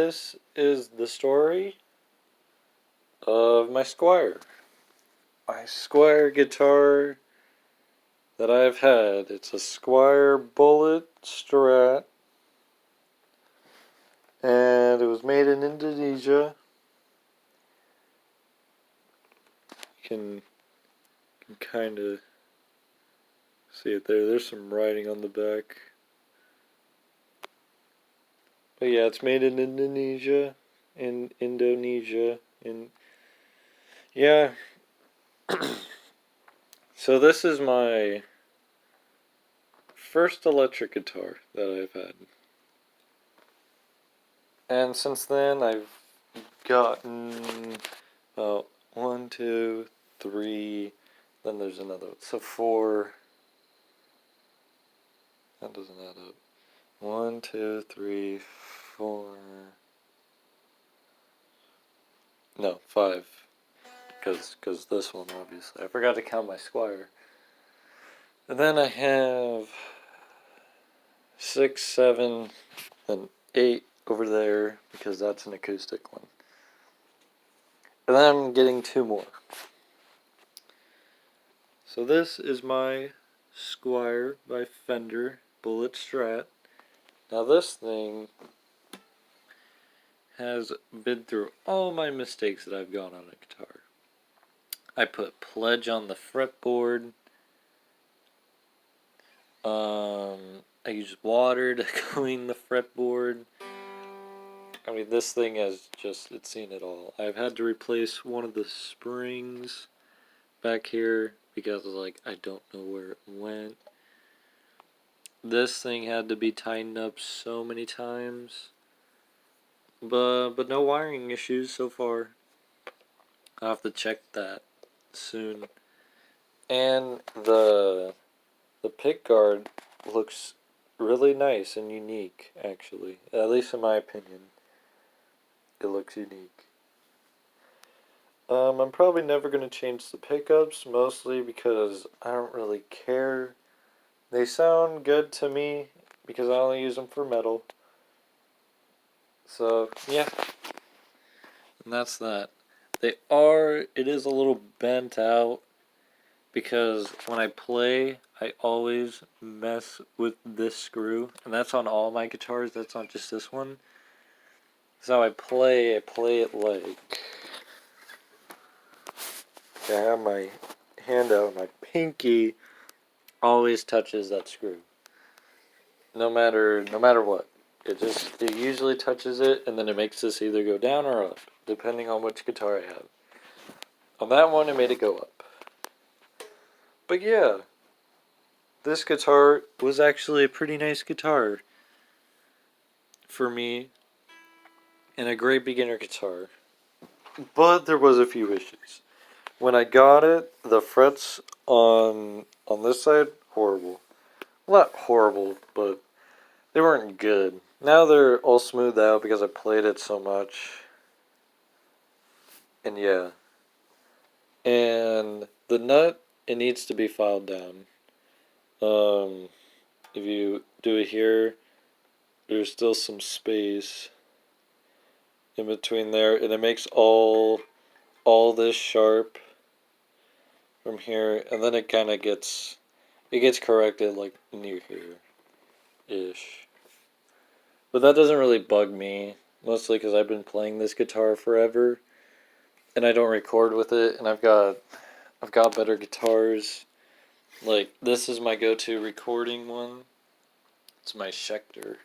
this is the story of my squier. My squier guitar that I've had. It's a squier bullet strat. And it was made in Indonesia. You can kind of see it there. There's some writing on the back. But yeah, it's made in Indonesia. Yeah. So this is my first electric guitar that I've had. And since then I've gotten about 1, 2, 3, then there's another one. So 4. That doesn't add up. 1, 2, 3, 4. No, 5. Because this one, obviously. I forgot to count my squier. And then I have 6, 7, and 8 over there, because that's an acoustic one. And then I'm getting 2 more. So this is my Squier by Fender Bullet Strat. Now this thing has been through all my mistakes that I've gone on a guitar. I put pledge on the fretboard. I used water to clean the fretboard. I mean, this thing has it's seen it all. I've had to replace one of the springs back here because, like, I don't know where it went. This thing had to be tightened up so many times. But no wiring issues so far. I'll have to check that soon. And the pick guard looks really nice and unique, actually. At least in my opinion. It looks unique. I'm probably never going to change the pickups, mostly because I don't really care. They sound good to me because I only use them for metal. So, yeah. And that's that. It is a little bent out because when I play, I always mess with this screw. And that's on all my guitars, that's not just this one. So I play it like... I have my hand out, my pinky always touches that screw. No matter what. It usually touches it, and then it makes this either go down or up, depending on which guitar I have. On that one, it made it go up. But yeah, this guitar was actually a pretty nice guitar for me, and a great beginner guitar. But there was a few issues. When I got it, the frets on this side, horrible. Well, not horrible, but they weren't good. Now they're all smoothed out because I played it so much. And yeah. And the nut, it needs to be filed down. If you do it here, there's still some space in between there, and it makes all this sharp from here, and then it kind of gets corrected like near here ish. But that doesn't really bug me, mostly because I've been playing this guitar forever, and I don't record with it, and I've got better guitars. Like, this is my go-to recording one. It's my Schecter.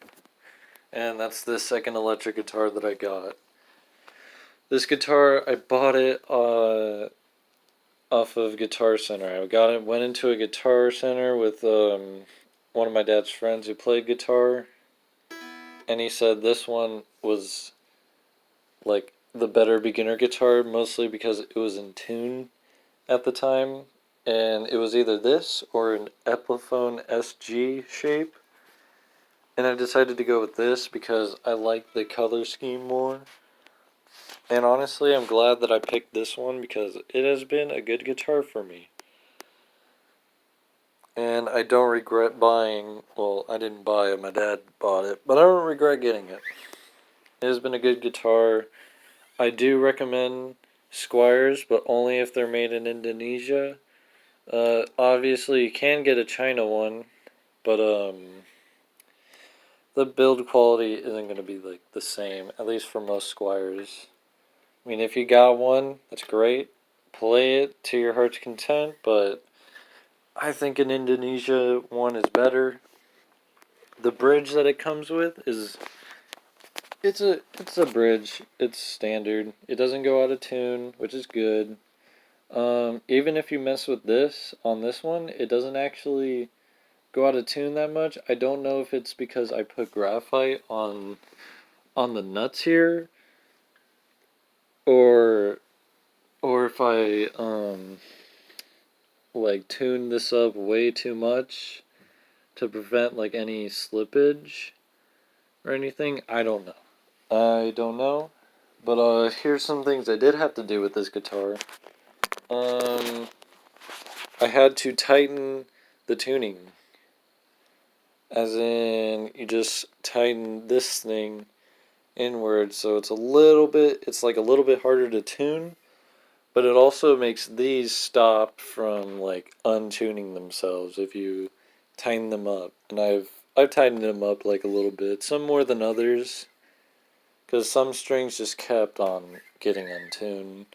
And that's the second electric guitar that I got. This guitar, I bought it off of Guitar Center. Went into a Guitar Center with one of my dad's friends who played guitar. And he said this one was like the better beginner guitar, mostly because it was in tune at the time. And it was either this or an Epiphone SG shape. And I decided to go with this because I like the color scheme more. And honestly, I'm glad that I picked this one because it has been a good guitar for me. And I don't regret buying, well, I didn't buy it, my dad bought it, but I don't regret getting it. It has been a good guitar. I do recommend squiers, but only if they're made in Indonesia. Obviously, you can get a China one, but the build quality isn't going to be like the same, at least for most squires. I mean, if you got one, that's great. Play it to your heart's content, but I think an Indonesia one is better. The bridge that it comes with is it's a bridge. It's standard. It doesn't go out of tune, which is good. Even if you mess with this on this one, it doesn't actually go out of tune that much. I don't know if it's because I put graphite on the nuts here, or if I like tune this up way too much to prevent like any slippage or anything. I don't know. I don't know. But here's some things I did have to do with this guitar. Um, I had to tighten the tuning. As in, you just tighten this thing inward, so it's like a little bit harder to tune, but it also makes these stop from like untuning themselves if you tighten them up. And I've tightened them up like a little bit, some more than others, because some strings just kept on getting untuned.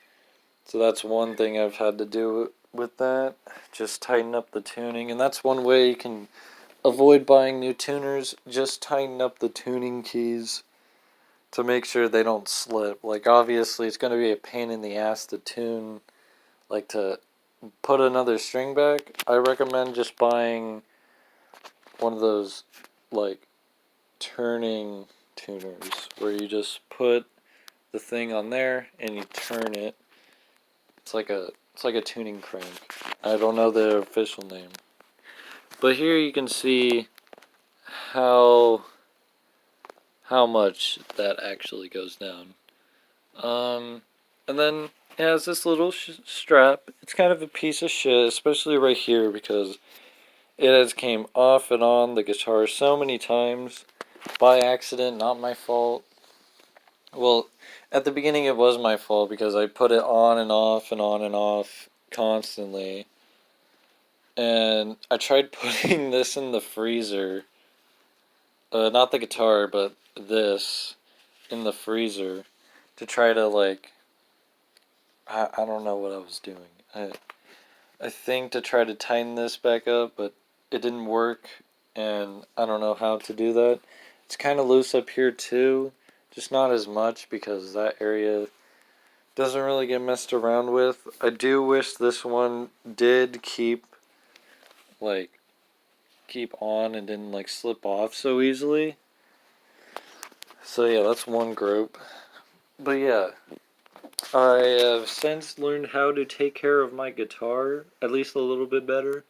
So that's one thing I've had to do with that, just tighten up the tuning, and that's one way you can avoid buying new tuners. Just tighten up the tuning keys to make sure they don't slip. Like, obviously, it's going to be a pain in the ass to tune, like to put another string back. I recommend just buying one of those, like, turning tuners where you just put the thing on there and you turn it. It's like a tuning crank. I don't know the official name. But here you can see how much that actually goes down. And then it has this little strap. It's kind of a piece of shit, especially right here, because it has came off and on the guitar so many times by accident, not my fault. Well, at the beginning it was my fault because I put it on and off and on and off constantly. And I tried putting this in the freezer. Not the guitar, but this in the freezer to try to like I don't know what I was doing. I think to try to tighten this back up, but it didn't work, and I don't know how to do that. It's kind of loose up here too, just not as much because that area doesn't really get messed around with. I do wish this one did like keep on and didn't like slip off so easily. So yeah, that's one grope. But yeah, I have since learned how to take care of my guitar at least a little bit better.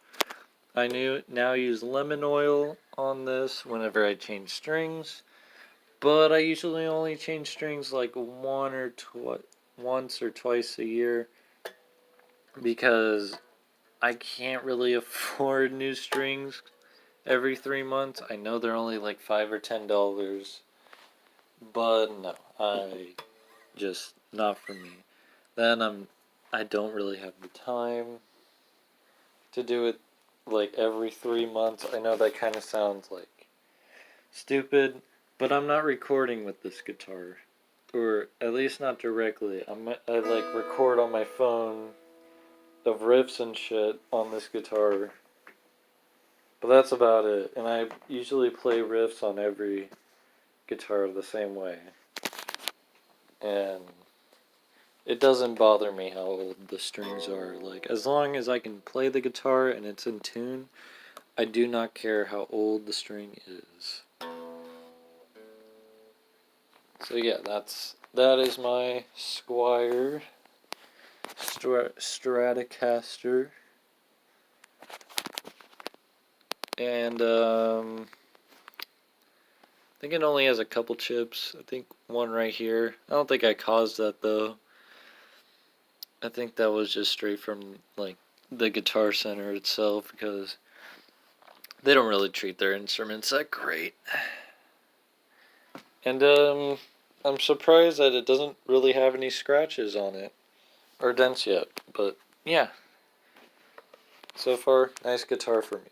I now use lemon oil on this whenever I change strings, but I usually only change strings like once or twice a year because I can't really afford new strings every 3 months. I know they're only like $5 or $10, but no, I just not for me. Then I don't really have the time to do it like every 3 months. I know that kind of sounds like stupid, but I'm not recording with this guitar, or at least not directly. I like record on my phone of riffs and shit on this guitar, but that's about it. And I usually play riffs on every guitar the same way, and it doesn't bother me how old the strings are. Like, as long as I can play the guitar and it's in tune, I do not care how old the string is. So yeah, that is my Squier Stratocaster, and I think it only has a couple chips. I think one right here. I don't think I caused that though. I think that was just straight from like the Guitar Center itself because they don't really treat their instruments that great. And I'm surprised that it doesn't really have any scratches on it or dents yet, but yeah. So far, nice guitar for me.